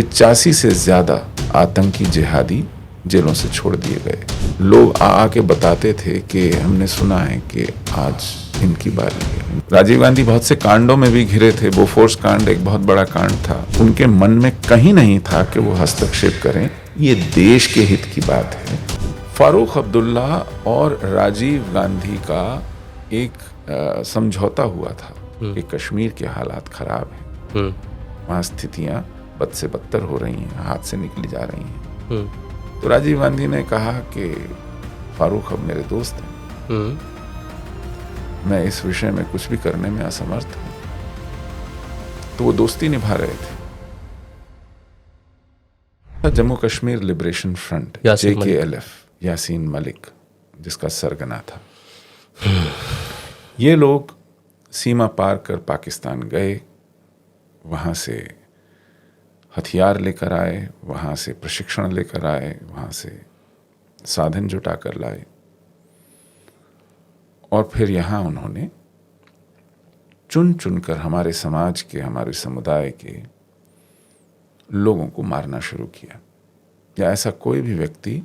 85 से ज्यादा आतंकी जिहादी जेलों से छोड़ दिए गए। लोग आके बताते थे कि हमने सुना है कि आज इनकी बारी है। राजीव गांधी बहुत से कांडों में भी घिरे थे। बोफोर्स कांड एक बहुत बड़ा कांड था। उनके मन में कहीं नहीं था कि वो हस्तक्षेप करें। ये देश के हित की बात है। फारूक अब्दुल्ला और राजीव गांधी का एक समझौता हुआ था कि कश्मीर के हालात खराब हैं, वहाँ स्थितियाँ बद से बदतर हो रही हैं, हाथ से निकली जा रही हैं। तो राजीव गांधी ने कहा कि फारूक अब मेरे दोस्त हैं, मैं इस विषय में कुछ भी करने में असमर्थ हूँ। तो वो दोस्ती निभा रहे थे। Jammu Kashmir liberation front JKLF, Yasin Malik जिसका सरगना था, ये लोग सीमा पार कर पाकिस्तान गए, वहाँ से हथियार लेकर आए, वहाँ से प्रशिक्षण लेकर आए, वहाँ से साधन जुटा कर लाए और फिर यहाँ उन्होंने चुन चुनकर हमारे समाज के, हमारे समुदाय के लोगों को मारना शुरू किया। या ऐसा कोई भी व्यक्ति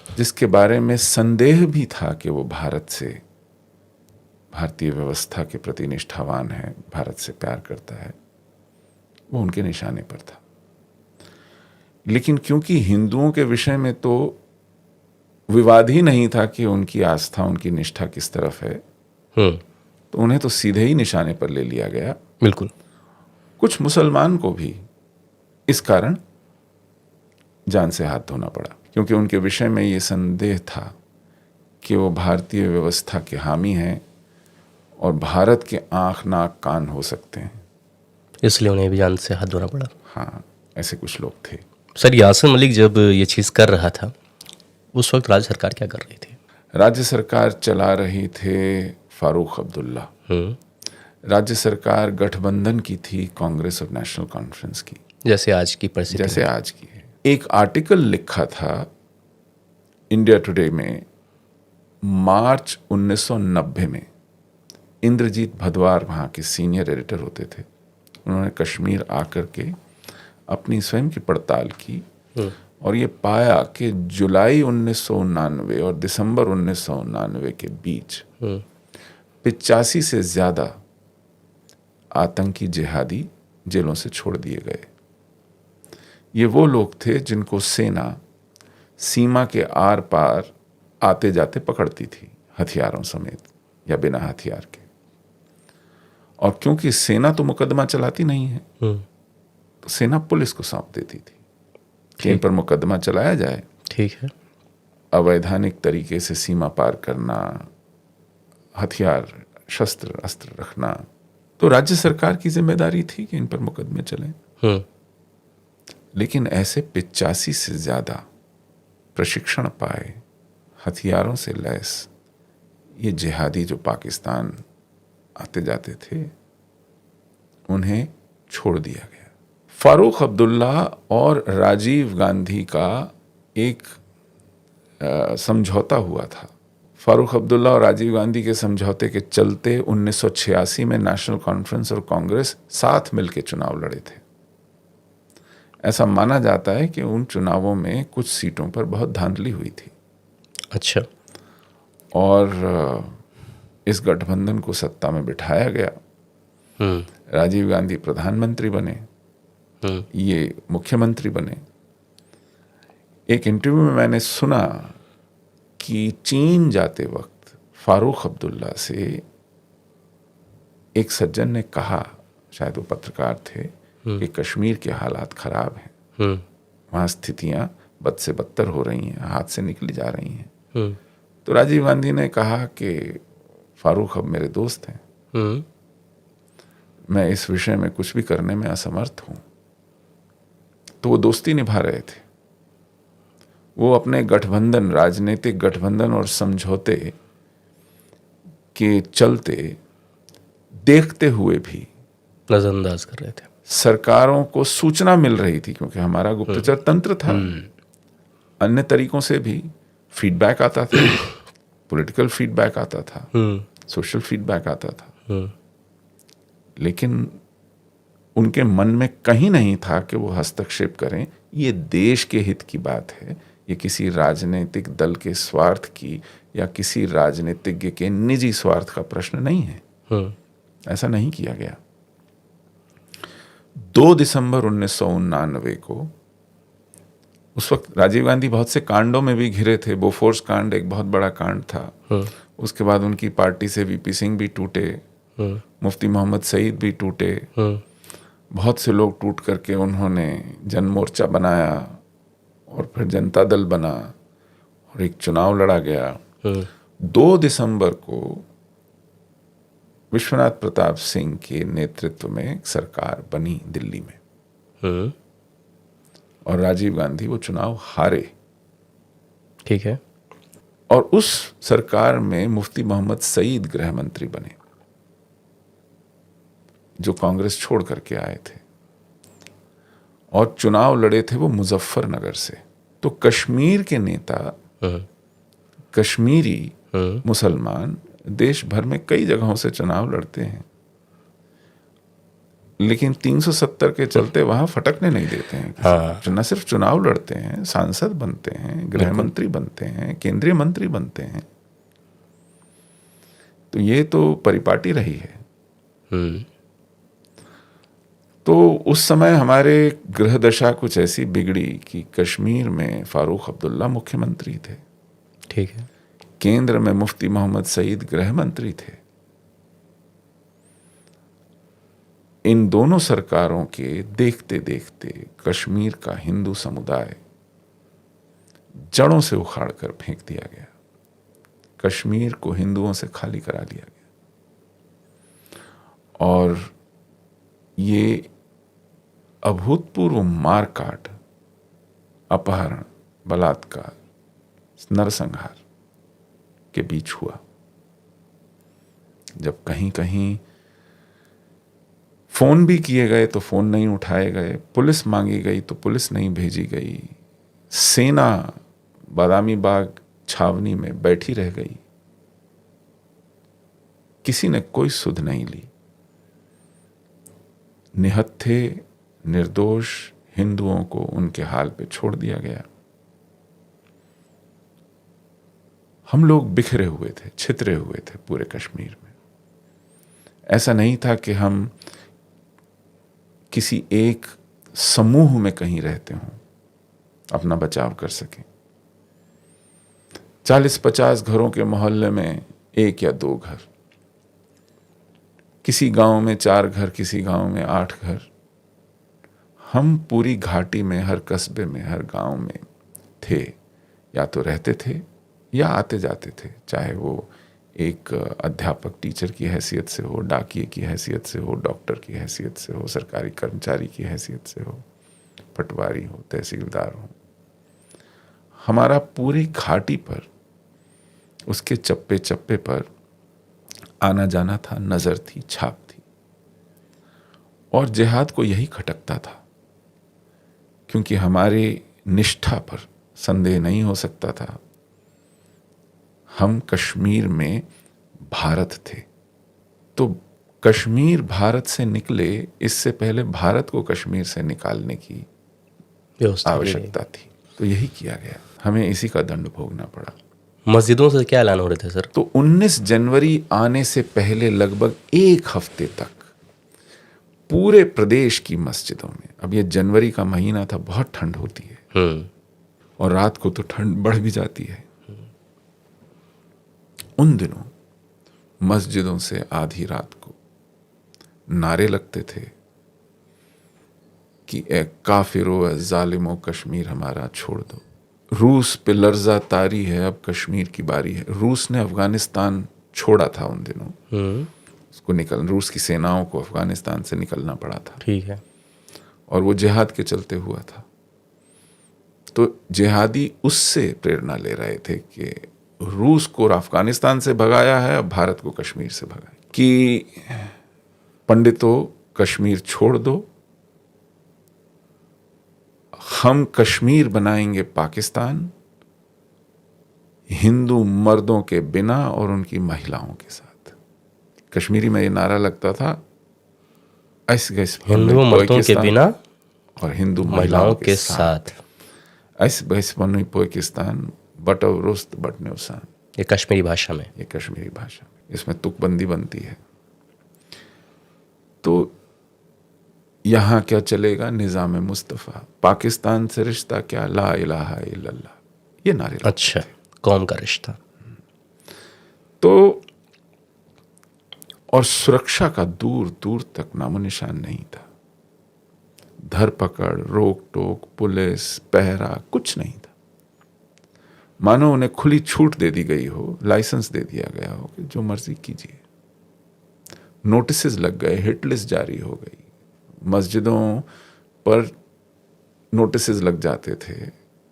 जिसके बारे में संदेह भी था कि वो भारत से, भारतीय व्यवस्था के प्रति निष्ठावान है, भारत से प्यार करता है, वो उनके निशाने पर था। लेकिन क्योंकि हिंदुओं के विषय में तो विवाद ही नहीं था कि उनकी आस्था, उनकी निष्ठा किस तरफ है, तो उन्हें तो सीधे ही निशाने पर ले लिया गया। बिल्कुल। कुछ मुसलमान को भी इस कारण जान से हाथ धोना पड़ा, क्योंकि उनके विषय में ये संदेह था कि वो भारतीय व्यवस्था के हामी हैं और भारत के आंख नाक कान हो सकते हैं, इसलिए उन्हें भी जान से हाथ धोना पड़ा। हाँ, ऐसे कुछ लोग थे। सर, यासीन मलिक जब ये चीज़ कर रहा था उस वक्त राज्य सरकार क्या कर रही थी? राज्य सरकार चला रही थे फारूक अब्दुल्ला। राज्य सरकार गठबंधन की थी, कांग्रेस और नेशनल कॉन्फ्रेंस की, जैसे आज की परिस्थिति, जैसे आज की है। एक आर्टिकल लिखा था इंडिया टुडे में मार्च 1990 में। इंद्रजीत भदवार वहाँ के सीनियर एडिटर होते थे। उन्होंने कश्मीर आकर के अपनी स्वयं की पड़ताल की और ये पाया कि जुलाई 1999 और दिसंबर 1999 के बीच 85 से ज्यादा आतंकी जिहादी जेलों से छोड़ दिए गए। ये वो लोग थे जिनको सेना सीमा के आर पार आते जाते पकड़ती थी, हथियारों समेत या बिना हथियार के। और क्योंकि सेना तो मुकदमा चलाती नहीं है, तो सेना पुलिस को सौंप देती थी कि इन पर मुकदमा चलाया जाए। ठीक है। अवैधानिक तरीके से सीमा पार करना, हथियार शस्त्र अस्त्र रखना, तो राज्य सरकार की जिम्मेदारी थी कि इन पर मुकदमे चलें। लेकिन ऐसे 85 से ज्यादा प्रशिक्षण पाए, हथियारों से लैस ये जिहादी जो पाकिस्तान आते जाते थे, उन्हें छोड़ दिया गया। फारूक अब्दुल्ला और राजीव गांधी का एक समझौता हुआ था। फारूक अब्दुल्ला और राजीव गांधी के समझौते के चलते 1986 में नेशनल कॉन्फ्रेंस और कांग्रेस साथ मिलकर चुनाव लड़े थे। ऐसा माना जाता है कि उन चुनावों में कुछ सीटों पर बहुत धांधली हुई थी। अच्छा। और इस गठबंधन को सत्ता में बिठाया गया। राजीव गांधी प्रधानमंत्री बने, ये मुख्यमंत्री बने। एक इंटरव्यू में मैंने सुना कि चीन जाते वक्त फारूक अब्दुल्ला से एक सज्जन ने कहा, शायद वो पत्रकार थे, कि कश्मीर के हालात खराब हैं, वहाँ स्थितियाँ बद से बदतर हो रही हैं, हाथ से निकली जा रही हैं। तो राजीव गांधी ने कहा कि फारूक अब मेरे दोस्त हैं, मैं इस विषय में कुछ भी करने में असमर्थ हूँ। तो वो दोस्ती निभा रहे थे। वो अपने गठबंधन, राजनीतिक गठबंधन और समझौते के चलते देखते हुए भी नजरअंदाज कर रहे थे। सरकारों को सूचना मिल रही थी, क्योंकि हमारा गुप्तचर तंत्र था। अन्य तरीकों से भी फीडबैक आता था, पॉलिटिकल फीडबैक आता था, सोशल फीडबैक आता था। लेकिन उनके मन में कहीं नहीं था कि वो हस्तक्षेप करें। ये देश के हित की बात है, ये किसी राजनीतिक दल के स्वार्थ की या किसी राजनीतिज्ञ के निजी स्वार्थ का प्रश्न नहीं है। ऐसा नहीं किया गया। 2 दिसंबर 1999 को, उस वक्त राजीव गांधी बहुत से कांडों में भी घिरे थे। बोफोर्स कांड एक बहुत बड़ा कांड था। उसके बाद उनकी पार्टी से वीपी सिंह भी टूटे, मुफ्ती मोहम्मद सईद भी टूटे, बहुत से लोग टूट करके उन्होंने जन मोर्चा बनाया और फिर जनता दल बना और एक चुनाव लड़ा गया। 2 दिसंबर को विश्वनाथ प्रताप सिंह के नेतृत्व में एक सरकार बनी दिल्ली में, और राजीव गांधी वो चुनाव हारे। ठीक है। और उस सरकार में मुफ्ती मोहम्मद सईद गृह मंत्री बने, जो कांग्रेस छोड़ करके आए थे, और चुनाव लड़े थे वो मुजफ्फरनगर से। तो कश्मीर के नेता, कश्मीरी मुसलमान देश भर में कई जगहों से चुनाव लड़ते हैं, लेकिन 370 के चलते वहां फटकने नहीं देते हैं। न सिर्फ चुनाव लड़ते हैं, सांसद बनते हैं, गृह मंत्री बनते हैं, केंद्रीय मंत्री बनते हैं। तो ये तो परिपाटी रही है। तो उस समय हमारे गृह दशा कुछ ऐसी बिगड़ी कि कश्मीर में फारूक अब्दुल्ला मुख्यमंत्री थे, ठीक है, केंद्र में मुफ्ती मोहम्मद सईद गृह मंत्री थे। इन दोनों सरकारों के देखते देखते कश्मीर का हिंदू समुदाय जड़ों से उखाड़ कर फेंक दिया गया। कश्मीर को हिंदुओं से खाली करा लिया गया, और ये अभूतपूर्व मारकाट, अपहरण, बलात्कार, नरसंहार के बीच हुआ। जब कहीं कहीं फोन भी किए गए तो फोन नहीं उठाए गए, पुलिस मांगी गई तो पुलिस नहीं भेजी गई, सेना बादामी बाग छावनी में बैठी रह गई, किसी ने कोई सुध नहीं ली। निहत्थे निर्दोष हिंदुओं को उनके हाल पे छोड़ दिया गया। हम लोग बिखरे हुए थे, छितरे हुए थे पूरे कश्मीर में। ऐसा नहीं था कि हम किसी एक समूह में कहीं रहते हों, अपना बचाव कर सकें। 40-50 घरों के मोहल्ले में 1 या 2 घर, किसी गांव में 4 घर, किसी गांव में 8 घर। हम पूरी घाटी में, हर कस्बे में, हर गांव में थे, या तो रहते थे या आते जाते थे, चाहे वो एक अध्यापक टीचर की हैसियत से हो, डाकिये की हैसियत से हो, डॉक्टर की हैसियत से हो, सरकारी कर्मचारी की हैसियत से हो, पटवारी हो, तहसीलदार हो। हमारा पूरी घाटी पर, उसके चप्पे चप्पे पर आना जाना था, नजर थी, छाप थी। और जिहाद को यही खटकता था, क्योंकि हमारी निष्ठा पर संदेह नहीं हो सकता था। हम कश्मीर में भारत थे, तो कश्मीर भारत से निकले, इससे पहले भारत को कश्मीर से निकालने की आवश्यकता थी। तो यही किया गया, हमें इसी का दंड भोगना पड़ा। मस्जिदों से क्या ऐलान हो रहे थे सर? तो 19 जनवरी आने से पहले लगभग 1 हफ्ते तक पूरे प्रदेश की मस्जिदों में, अब ये जनवरी का महीना था, बहुत ठंड होती है, और रात को तो ठंड बढ़ भी जाती है। उन दिनों मस्जिदों से आधी रात को नारे लगते थे कि ए काफिरो, ए जालिमो, कश्मीर हमारा छोड़ दो। रूस पे लर्जा तारी है, अब कश्मीर की बारी है। रूस ने अफगानिस्तान छोड़ा था उन दिनों, उसको रूस की सेनाओं को अफगानिस्तान से निकलना पड़ा था, ठीक है, और वो जिहाद के चलते हुआ था। तो जिहादी उससे प्रेरणा ले रहे थे कि रूस को अफगानिस्तान से भगाया है, अब भारत को कश्मीर से भगाए, कि पंडितों कश्मीर छोड़ दो, हम कश्मीर बनाएंगे पाकिस्तान, हिंदू मर्दों के बिना और उनकी महिलाओं के साथ। कश्मीरी में ये नारा लगता था, ऐसे गैस हिंदू मर्दों के बिना और हिंदू महिलाओं के साथ। ऐसे गैस पन्नु पाकिस्तान बटव रोस्त बटन्योसान, ये कश्मीरी भाषा में। ये कश्मीरी भाषा में, इसमें तुकबंदी बनती है। तो यहाँ क्या चलेगा? निज़ाम मुस्तफ़ा, पाकिस्तान से रिश्ता क्या, ला इलाहा इल्लल्लाह, ये नारे लगते अच्छा, थे। कौम का रिश्ता। तो और सुरक्षा का दूर दूर तक नामो निशान नहीं था। धरपकड़, रोक टोक, पुलिस, पहरा, कुछ नहीं था। मानो उन्हें खुली छूट दे दी गई हो, लाइसेंस दे दिया गया हो कि जो मर्जी कीजिए। नोटिसेस लग गए, हिट लिस्ट जारी हो गई, मस्जिदों पर नोटिसेस लग जाते थे।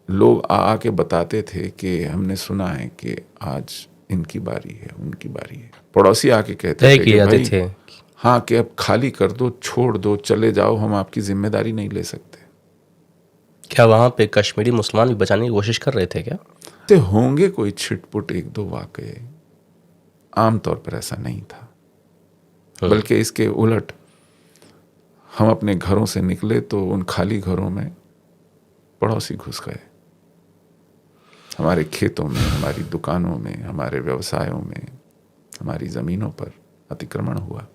लोग आके बताते थे कि हमने सुना है कि आज इनकी बारी है, उनकी बारी है। पड़ोसी आके कहते थे कि भाई थे। हाँ, कि अब खाली कर दो, छोड़ दो, चले जाओ, हम आपकी जिम्मेदारी नहीं ले सकते। क्या वहां पे कश्मीरी मुसलमान भी बचाने की कोशिश कर रहे थे क्या? तो होंगे कोई छिटपुट एक दो वाकये, आमतौर पर ऐसा नहीं था। बल्कि इसके उलट हम अपने घरों से निकले तो उन खाली घरों में पड़ोसी घुस गए। हमारे खेतों में, हमारी दुकानों में, हमारे व्यवसायों में, हमारी ज़मीनों पर अतिक्रमण हुआ।